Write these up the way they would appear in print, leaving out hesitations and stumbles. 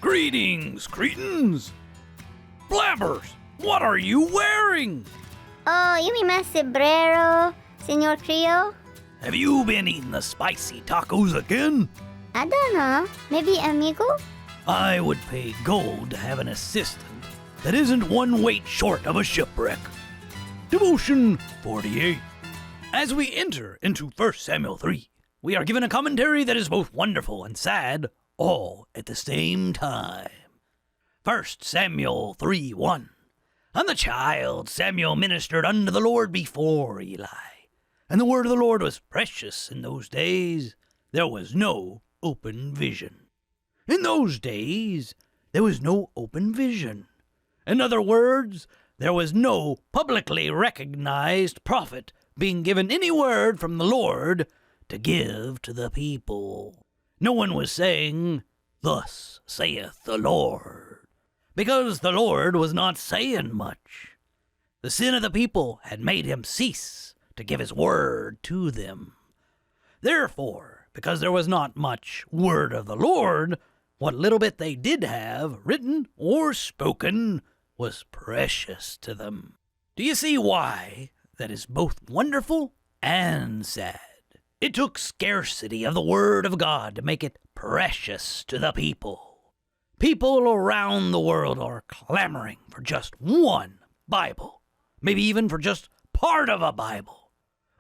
Greetings, cretins! Blabbers, what are you wearing? Oh, you mean my sombrero, Senor Creole? Have you been eating the spicy tacos again? I don't know. Maybe amigo? I would pay gold to have an assistant that isn't one weight short of a shipwreck. Devotion 48. As we enter into 1 Samuel 3, we are given a commentary that is both wonderful and sad, all at the same time. 1 Samuel 3:1. And the child Samuel ministered unto the Lord before Eli. And the word of the Lord was precious in those days. There was no open vision. In those days, there was no open vision. In other words, there was no publicly recognized prophet being given any word from the Lord to give to the people. No one was saying, "Thus saith the Lord," because the Lord was not saying much. The sin of the people had made him cease to give his word to them. Therefore, because there was not much word of the Lord, what little bit they did have, written or spoken, was precious to them. Do you see why that is both wonderful and sad? It took scarcity of the Word of God to make it precious to the people. People around the world are clamoring for just one Bible, maybe even for just part of a Bible.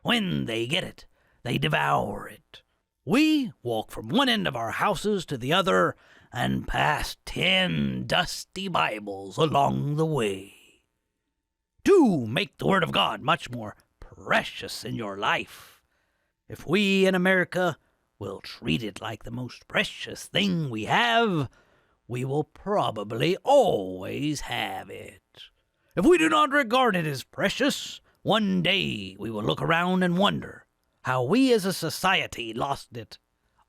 When they get it, they devour it. We walk from one end of our houses to the other and pass 10 dusty Bibles along the way. Do make the Word of God much more precious in your life. If we in America will treat it like the most precious thing we have, we will probably always have it. If we do not regard it as precious, one day we will look around and wonder how we as a society lost it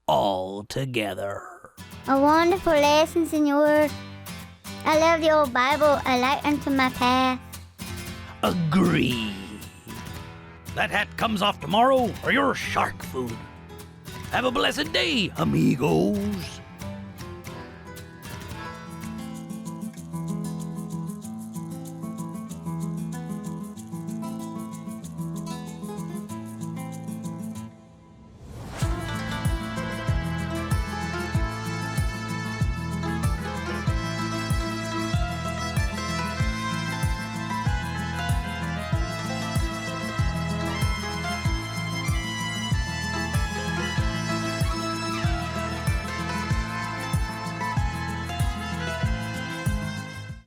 altogether. A wonderful lesson, Senor. I love the old Bible. I light unto my path. Agreed. That hat comes off tomorrow or you're shark food. Have a blessed day, amigos.